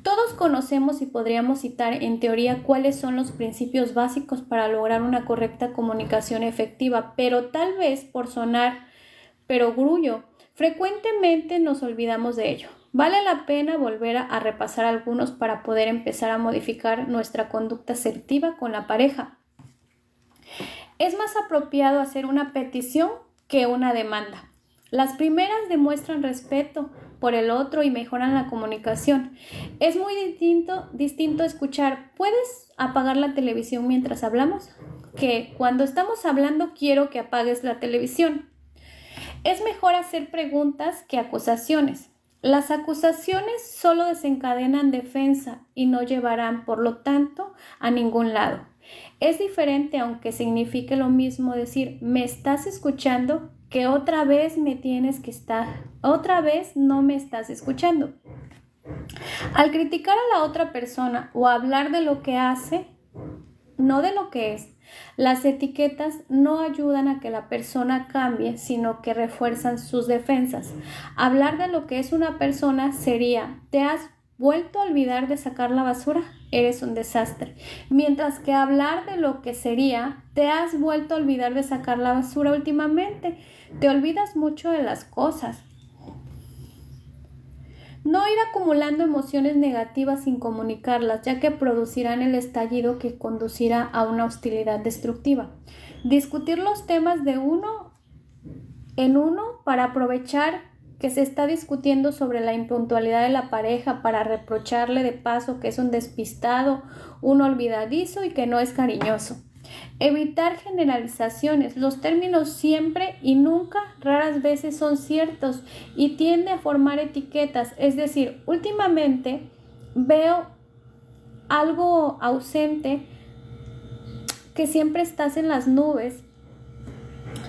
Todos conocemos y podríamos citar en teoría cuáles son los principios básicos para lograr una correcta comunicación efectiva, pero tal vez por sonar perogrullo, frecuentemente nos olvidamos de ello. Vale la pena volver a repasar algunos para poder empezar a modificar nuestra conducta asertiva con la pareja. Es más apropiado hacer una petición que una demanda. Las primeras demuestran respeto por el otro y mejoran la comunicación. Es muy distinto escuchar ¿puedes apagar la televisión mientras hablamos? Que cuando estamos hablando quiero que apagues la televisión. Es mejor hacer preguntas que acusaciones. Las acusaciones solo desencadenan defensa y no llevarán, por lo tanto, a ningún lado. Es diferente, aunque signifique lo mismo, decir ¿me estás escuchando? Que otra vez otra vez no me estás escuchando. Al criticar a la otra persona o hablar de lo que hace, no de lo que es, las etiquetas no ayudan a que la persona cambie, sino que refuerzan sus defensas. Hablar de lo que es una persona sería ¿te has vuelto a olvidar de sacar la basura? Eres un desastre. Mientras que hablar de lo que sería ¿te has vuelto a olvidar de sacar la basura últimamente? Te olvidas mucho de las cosas. No ir acumulando emociones negativas sin comunicarlas, ya que producirán el estallido que conducirá a una hostilidad destructiva. Discutir los temas de uno en uno para aprovechar que se está discutiendo sobre la impuntualidad de la pareja para reprocharle de paso que es un despistado, un olvidadizo y que no es cariñoso. Evitar generalizaciones. Los términos siempre y nunca raras veces son ciertos y tiende a formar etiquetas. Es decir, últimamente veo algo ausente, que siempre estás en las nubes.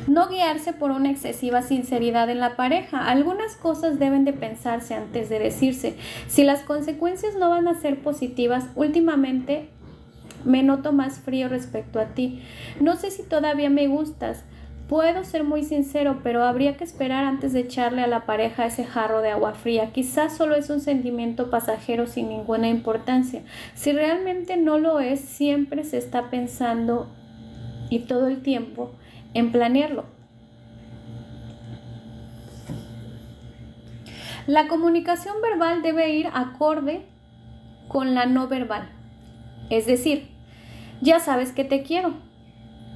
No guiarse por una excesiva sinceridad en la pareja. Algunas cosas deben de pensarse antes de decirse. Si las consecuencias no van a ser positivas, últimamente me noto más frío respecto a ti. No sé si todavía me gustas. Puedo ser muy sincero, pero habría que esperar antes de echarle a la pareja ese jarro de agua fría. Quizás solo es un sentimiento pasajero sin ninguna importancia. Si realmente no lo es, siempre se está pensando y todo el tiempo en planearlo. La comunicación verbal debe ir acorde con la no verbal. Es decir, ya sabes que te quiero.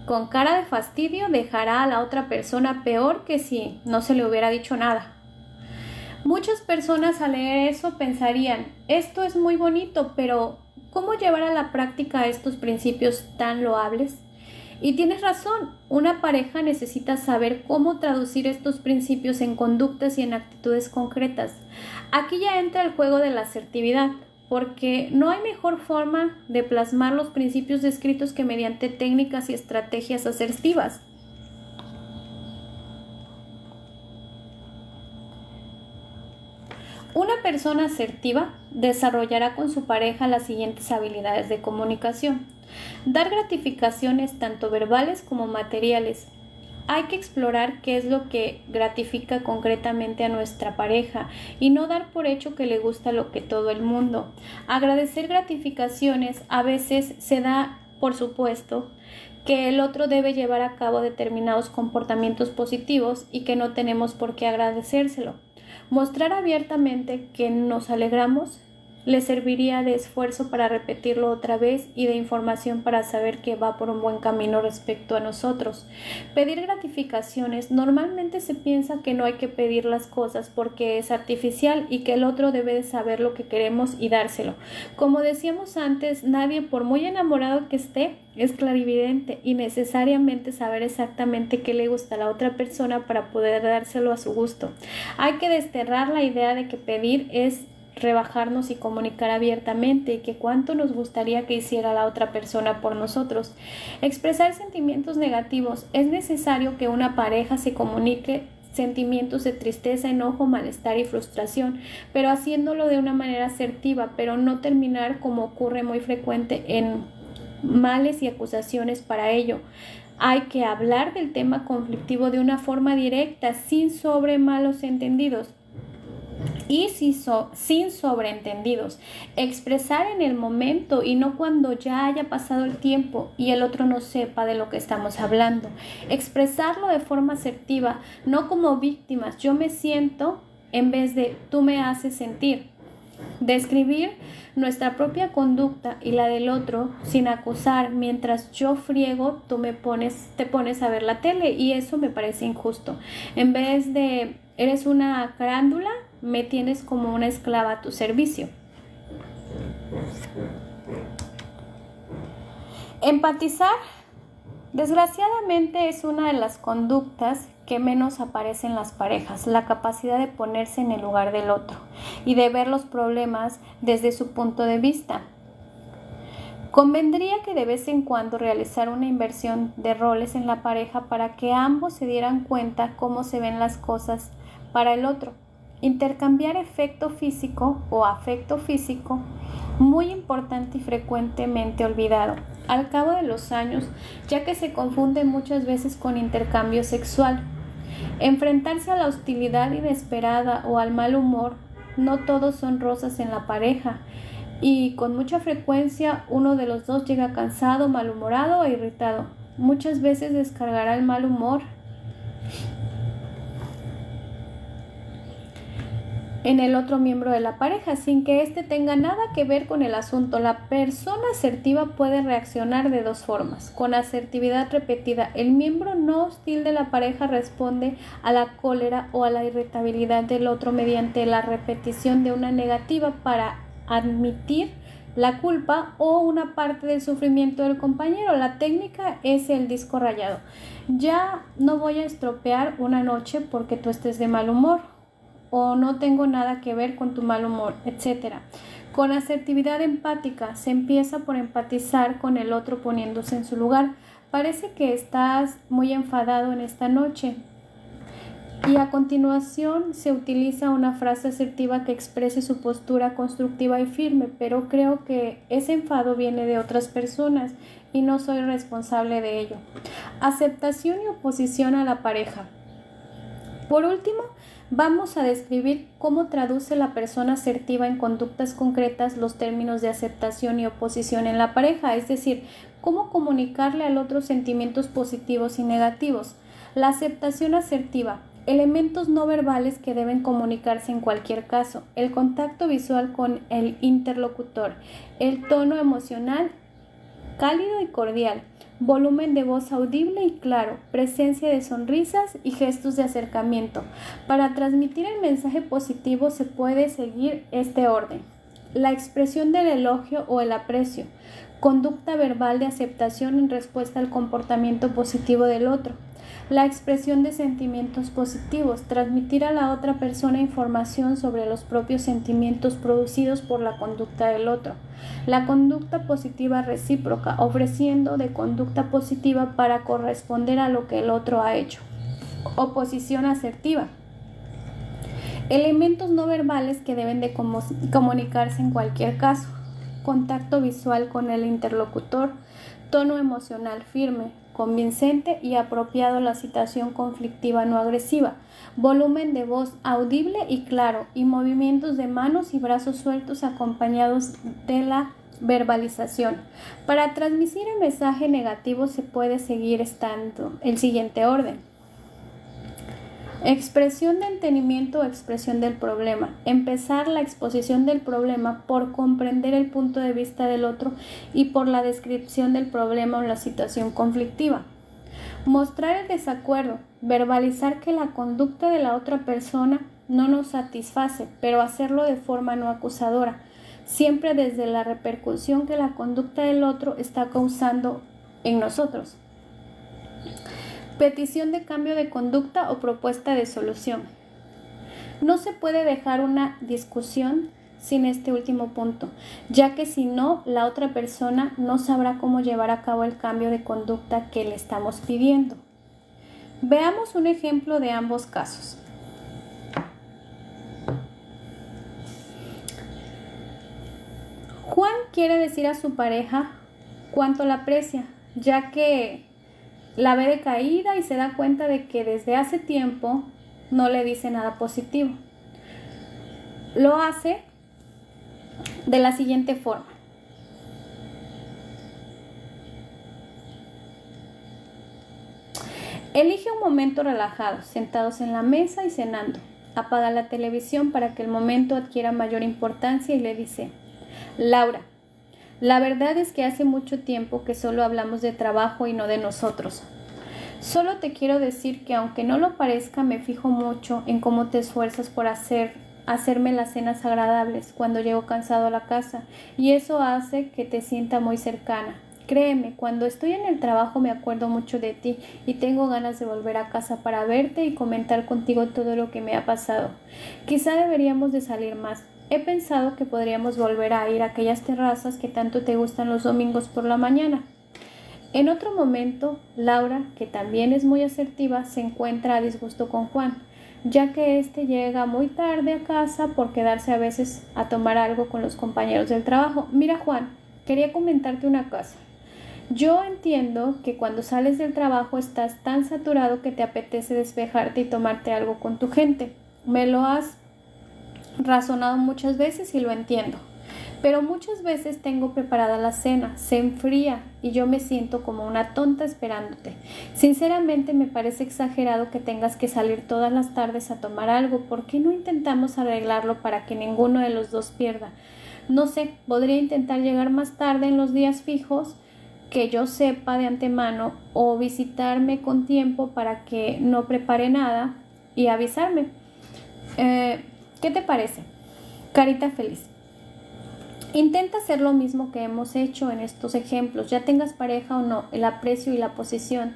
Con cara de fastidio dejará a la otra persona peor que si no se le hubiera dicho nada. Muchas personas al leer eso pensarían, esto es muy bonito, pero ¿cómo llevar a la práctica estos principios tan loables? Y tienes razón, una pareja necesita saber cómo traducir estos principios en conductas y en actitudes concretas. Aquí ya entra el juego de la asertividad, porque no hay mejor forma de plasmar los principios descritos que mediante técnicas y estrategias asertivas. Una persona asertiva desarrollará con su pareja las siguientes habilidades de comunicación. Dar gratificaciones tanto verbales como materiales. Hay que explorar qué es lo que gratifica concretamente a nuestra pareja y no dar por hecho que le gusta lo que todo el mundo. Agradecer gratificaciones a veces se da por supuesto que el otro debe llevar a cabo determinados comportamientos positivos y que no tenemos por qué agradecérselo. Mostrar abiertamente que nos alegramos le serviría de esfuerzo para repetirlo otra vez y de información para saber que va por un buen camino respecto a nosotros. Pedir gratificaciones. Normalmente se piensa que no hay que pedir las cosas porque es artificial y que el otro debe de saber lo que queremos y dárselo. Como decíamos antes, nadie, por muy enamorado que esté, es clarividente y necesariamente saber exactamente qué le gusta a la otra persona para poder dárselo a su gusto. Hay que desterrar la idea de que pedir es rebajarnos y comunicar abiertamente y que cuánto nos gustaría que hiciera la otra persona por nosotros. Expresar sentimientos negativos. Es necesario que una pareja se comunique sentimientos de tristeza, enojo, malestar y frustración, pero haciéndolo de una manera asertiva, pero no terminar como ocurre muy frecuente en males y acusaciones para ello. Hay que hablar del tema conflictivo de una forma directa, sin malos entendidos. Y sin sobreentendidos. Expresar en el momento y no cuando ya haya pasado el tiempo y el otro no sepa de lo que estamos hablando. Expresarlo de forma asertiva, no como víctimas. Yo me siento en vez de tú me haces sentir. Describir nuestra propia conducta y la del otro sin acusar. Mientras yo friego, te pones a ver la tele y eso me parece injusto. En vez de eres una carándula, me tienes como una esclava a tu servicio. Empatizar, desgraciadamente, es una de las conductas que menos aparece en las parejas, la capacidad de ponerse en el lugar del otro y de ver los problemas desde su punto de vista. Convendría que de vez en cuando realizar una inversión de roles en la pareja para que ambos se dieran cuenta cómo se ven las cosas para el otro. Intercambiar efecto físico o afecto físico, muy importante y frecuentemente olvidado al cabo de los años, ya que se confunde muchas veces con intercambio sexual. Enfrentarse a la hostilidad inesperada o al mal humor, no todos son rosas en la pareja, y con mucha frecuencia uno de los dos llega cansado, malhumorado o irritado. Muchas veces descargará el mal humor en el otro miembro de la pareja, sin que éste tenga nada que ver con el asunto. La persona asertiva puede reaccionar de dos formas. Con asertividad repetida, el miembro no hostil de la pareja responde a la cólera o a la irritabilidad del otro mediante la repetición de una negativa para admitir la culpa o una parte del sufrimiento del compañero. La técnica es el disco rayado. Ya no voy a estropear una noche porque tú estés de mal humor, o no tengo nada que ver con tu mal humor, etc. Con asertividad empática se empieza por empatizar con el otro poniéndose en su lugar. Parece que estás muy enfadado en esta noche. Y a continuación se utiliza una frase asertiva que exprese su postura constructiva y firme, pero creo que ese enfado viene de otras personas y no soy responsable de ello. Aceptación y oposición a la pareja. Por último, vamos a describir cómo traduce la persona asertiva en conductas concretas los términos de aceptación y oposición en la pareja, es decir, cómo comunicarle al otro sentimientos positivos y negativos. La aceptación asertiva. Elementos no verbales que deben comunicarse en cualquier caso. El contacto visual con el interlocutor. El tono emocional cálido y cordial. Volumen de voz audible y claro. Presencia de sonrisas y gestos de acercamiento. Para transmitir el mensaje positivo se puede seguir este orden. La expresión del elogio o el aprecio. Conducta verbal de aceptación en respuesta al comportamiento positivo del otro. La expresión de sentimientos positivos. Transmitir a la otra persona información sobre los propios sentimientos producidos por la conducta del otro. La conducta positiva recíproca. Ofreciendo de conducta positiva para corresponder a lo que el otro ha hecho. Oposición asertiva. Elementos no verbales que deben de comunicarse en cualquier caso. Contacto visual con el interlocutor, tono emocional firme, convincente y apropiado a la situación conflictiva no agresiva, volumen de voz audible y claro, y movimientos de manos y brazos sueltos acompañados de la verbalización. Para transmitir el mensaje negativo se puede seguir estando el siguiente orden. Expresión de entendimiento o expresión del problema. Empezar la exposición del problema por comprender el punto de vista del otro y por la descripción del problema o la situación conflictiva. Mostrar el desacuerdo. Verbalizar que la conducta de la otra persona no nos satisface, pero hacerlo de forma no acusadora, siempre desde la repercusión que la conducta del otro está causando en nosotros. Petición de cambio de conducta o propuesta de solución. No se puede dejar una discusión sin este último punto, ya que si no, la otra persona no sabrá cómo llevar a cabo el cambio de conducta que le estamos pidiendo. Veamos un ejemplo de ambos casos. Juan quiere decir a su pareja cuánto la aprecia, ya que la ve decaída y se da cuenta de que desde hace tiempo no le dice nada positivo. Lo hace de la siguiente forma. Elige un momento relajado, sentados en la mesa y cenando. Apaga la televisión para que el momento adquiera mayor importancia y le dice: Laura, la verdad es que hace mucho tiempo que solo hablamos de trabajo y no de nosotros. Solo te quiero decir que aunque no lo parezca, me fijo mucho en cómo te esfuerzas por hacerme las cenas agradables cuando llego cansado a la casa, y eso hace que te sienta muy cercana. Créeme, cuando estoy en el trabajo me acuerdo mucho de ti y tengo ganas de volver a casa para verte y comentar contigo todo lo que me ha pasado. Quizá deberíamos de salir más. He pensado que podríamos volver a ir a aquellas terrazas que tanto te gustan los domingos por la mañana. En otro momento, Laura, que también es muy asertiva, se encuentra a disgusto con Juan, ya que éste llega muy tarde a casa por quedarse a veces a tomar algo con los compañeros del trabajo. Mira, Juan, quería comentarte una cosa. Yo entiendo que cuando sales del trabajo estás tan saturado que te apetece despejarte y tomarte algo con tu gente. Me lo has razonado muchas veces y lo entiendo. Pero muchas veces tengo preparada la cena, se enfría y yo me siento como una tonta esperándote. Sinceramente me parece exagerado que tengas que salir todas las tardes a tomar algo. ¿Por qué no intentamos arreglarlo para que ninguno de los dos pierda? No sé, podría intentar llegar más tarde en los días fijos que yo sepa de antemano o visitarme con tiempo para que no prepare nada y avisarme. ¿Qué te parece? Carita feliz. Intenta hacer lo mismo que hemos hecho en estos ejemplos, ya tengas pareja o no. El aprecio y la posición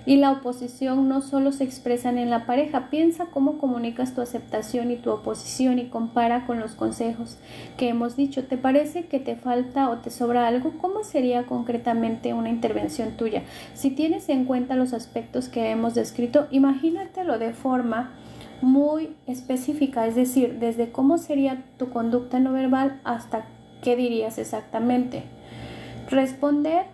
y la oposición no solo se expresan en la pareja. Piensa cómo comunicas tu aceptación y tu oposición y compara con los consejos que hemos dicho. ¿Te parece que te falta o te sobra algo? ¿Cómo sería concretamente una intervención tuya? Si tienes en cuenta los aspectos que hemos descrito, imagínatelo de forma muy específica, es decir, desde cómo sería tu conducta no verbal hasta qué dirías exactamente. Responder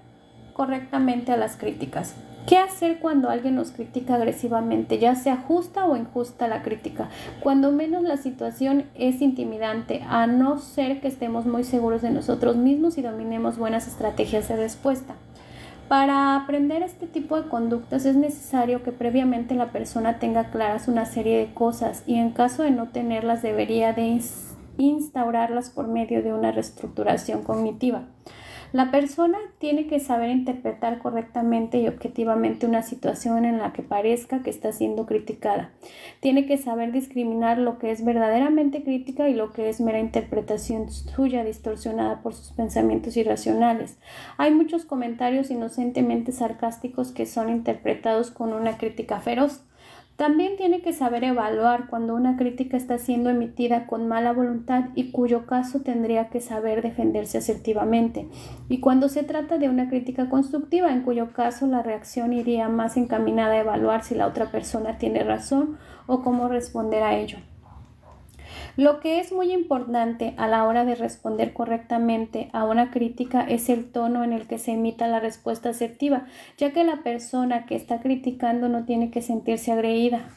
correctamente a las críticas. ¿Qué hacer cuando alguien nos critica agresivamente, ya sea justa o injusta la crítica? Cuando menos la situación es intimidante, a no ser que estemos muy seguros de nosotros mismos y dominemos buenas estrategias de respuesta. Para aprender este tipo de conductas es necesario que previamente la persona tenga claras una serie de cosas y en caso de no tenerlas debería de instaurarlas por medio de una reestructuración cognitiva. La persona tiene que saber interpretar correctamente y objetivamente una situación en la que parezca que está siendo criticada. Tiene que saber discriminar lo que es verdaderamente crítica y lo que es mera interpretación suya distorsionada por sus pensamientos irracionales. Hay muchos comentarios inocentemente sarcásticos que son interpretados con una crítica feroz. También tiene que saber evaluar cuando una crítica está siendo emitida con mala voluntad y cuyo caso tendría que saber defenderse asertivamente, y cuando se trata de una crítica constructiva, en cuyo caso la reacción iría más encaminada a evaluar si la otra persona tiene razón o cómo responder a ello. Lo que es muy importante a la hora de responder correctamente a una crítica es el tono en el que se emita la respuesta asertiva, ya que la persona que está criticando no tiene que sentirse agredida.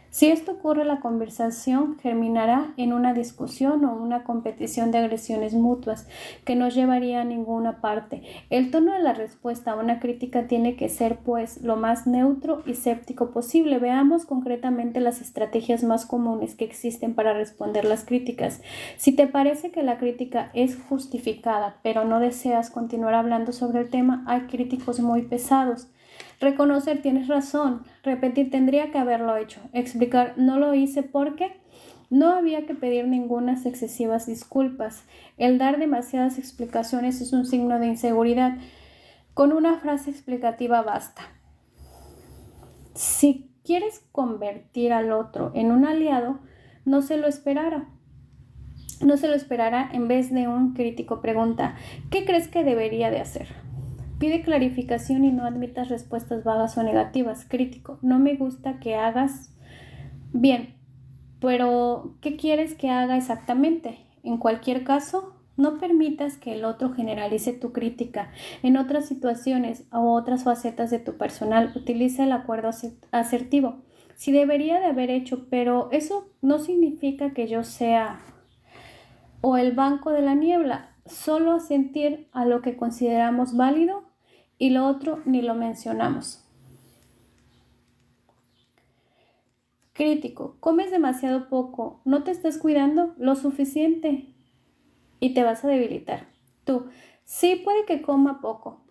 Si esto ocurre, la conversación germinará en una discusión o una competición de agresiones mutuas que no llevaría a ninguna parte. El tono de la respuesta a una crítica tiene que ser, pues, lo más neutro y escéptico posible. Veamos concretamente las estrategias más comunes que existen para responder las críticas. Si te parece que la crítica es justificada, pero no deseas continuar hablando sobre el tema, hay críticos muy pesados. Reconocer tienes razón, repetir tendría que haberlo hecho, explicar no lo hice porque no había que pedir ninguna excesivas disculpas. El dar demasiadas explicaciones es un signo de inseguridad. Con una frase explicativa basta. Si quieres convertir al otro en un aliado, no se lo esperará. En vez de un crítico pregunta, ¿qué crees que debería de hacer? Pide clarificación y no admitas respuestas vagas o negativas. Crítico, no me gusta que hagas bien, pero ¿qué quieres que haga exactamente? En cualquier caso, no permitas que el otro generalice tu crítica. En otras situaciones o otras facetas de tu personal, utiliza el acuerdo asertivo. Sí debería de haber hecho, pero eso no significa que yo sea o el banco de la niebla. Solo asentir a lo que consideramos válido y lo otro ni lo mencionamos. Crítico, comes demasiado poco, no te estás cuidando lo suficiente y te vas a debilitar. Tú, sí puede que coma poco.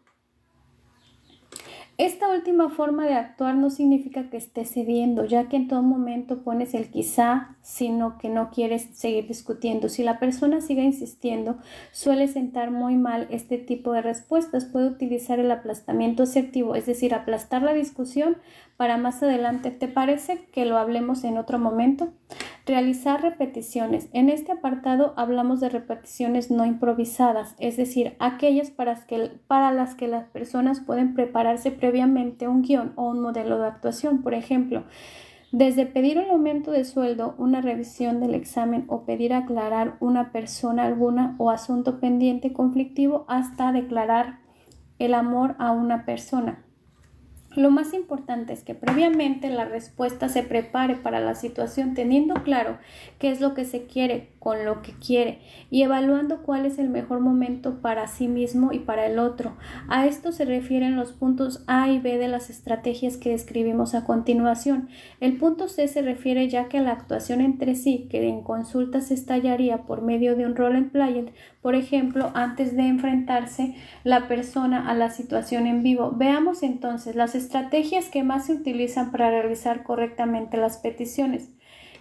Esta última forma de actuar no significa que estés cediendo, ya que en todo momento pones el quizá, sino que no quieres seguir discutiendo. Si la persona sigue insistiendo, suele sentar muy mal este tipo de respuestas. Puede utilizar el aplastamiento asertivo, es decir, aplastar la discusión para más adelante. ¿Te parece que lo hablemos en otro momento? Realizar repeticiones. En este apartado hablamos de repeticiones no improvisadas, es decir, aquellas para las que las personas pueden prepararse previamente un guión o un modelo de actuación. Por ejemplo, desde pedir un aumento de sueldo, una revisión del examen o pedir aclarar una persona alguna o asunto pendiente conflictivo hasta declarar el amor a una persona. Lo más importante es que previamente la respuesta se prepare para la situación, teniendo claro qué es lo que se quiere con lo que quiere y evaluando cuál es el mejor momento para sí mismo y para el otro. A esto se refieren los puntos A y B de las estrategias que describimos a continuación. El punto C se refiere ya que la actuación entre sí, que en consulta se estallaría por medio de un role playing, por ejemplo, antes de enfrentarse la persona a la situación en vivo. Veamos entonces las estrategias que más se utilizan para realizar correctamente las peticiones.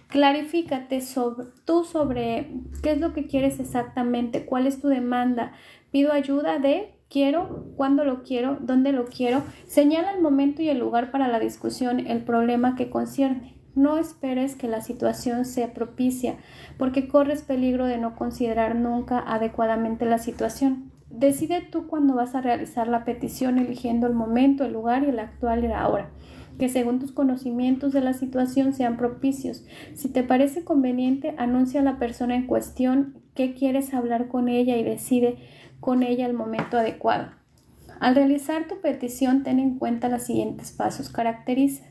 Clarifícate sobre qué es lo que quieres exactamente, cuál es tu demanda. Pido ayuda de quiero, cuándo lo quiero, dónde lo quiero. Señala el momento y el lugar para la discusión, el problema que concierne. No esperes que la situación sea propicia, porque corres peligro de no considerar nunca adecuadamente la situación. Decide tú cuándo vas a realizar la petición, eligiendo el momento, el lugar y el actual ahora, que según tus conocimientos de la situación sean propicios. Si te parece conveniente, anuncia a la persona en cuestión que quieres hablar con ella y decide con ella el momento adecuado. Al realizar tu petición, ten en cuenta los siguientes pasos. Caracteriza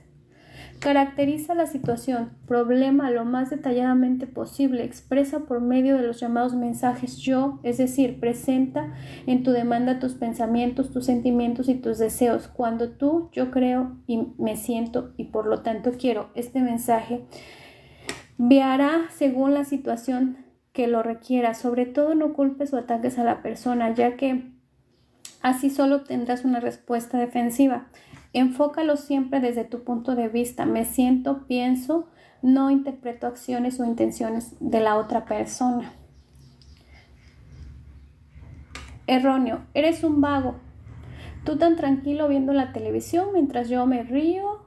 la situación, problema lo más detalladamente posible, expresa por medio de los llamados mensajes yo, es decir, presenta en tu demanda tus pensamientos, tus sentimientos y tus deseos. Cuando tú, yo creo y me siento y por lo tanto quiero, este mensaje variará según la situación que lo requiera. Sobre todo no culpes o ataques a la persona, ya que así solo obtendrás una respuesta defensiva. Enfócalo siempre desde tu punto de vista. Me siento, pienso, no interpreto acciones o intenciones de la otra persona. Erróneo, eres un vago. Tú tan tranquilo viendo la televisión mientras yo me río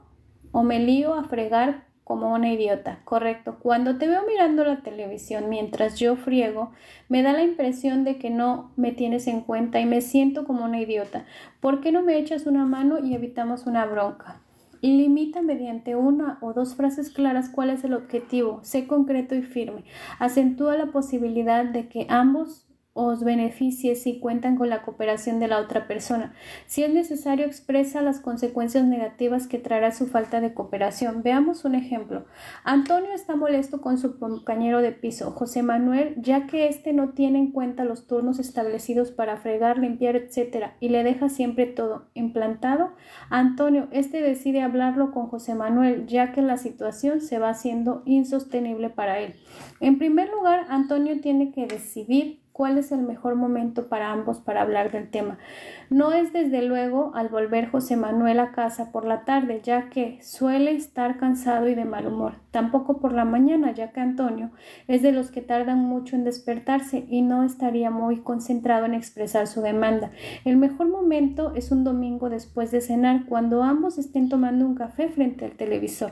o me lío a fregar como una idiota. Correcto. Cuando te veo mirando la televisión mientras yo friego, me da la impresión de que no me tienes en cuenta y me siento como una idiota. ¿Por qué no me echas una mano y evitamos una bronca? Limita mediante una o dos frases claras cuál es el objetivo. Sé concreto y firme. Acentúa la posibilidad de que ambos os beneficie si cuentan con la cooperación de la otra persona. Si es necesario, expresa las consecuencias negativas que traerá su falta de cooperación. Veamos un ejemplo. Antonio está molesto con su compañero de piso, José Manuel, ya que éste no tiene en cuenta los turnos establecidos para fregar, limpiar, etc., y le deja siempre todo implantado. Antonio, decide hablarlo con José Manuel, ya que la situación se va haciendo insostenible para él. En primer lugar, Antonio tiene que decidir cuál es el mejor momento para ambos para hablar del tema. No es desde luego al volver José Manuel a casa por la tarde, ya que suele estar cansado y de mal humor. Tampoco por la mañana, ya que Antonio es de los que tardan mucho en despertarse y no estaría muy concentrado en expresar su demanda. El mejor momento es un domingo después de cenar, cuando ambos estén tomando un café frente al televisor.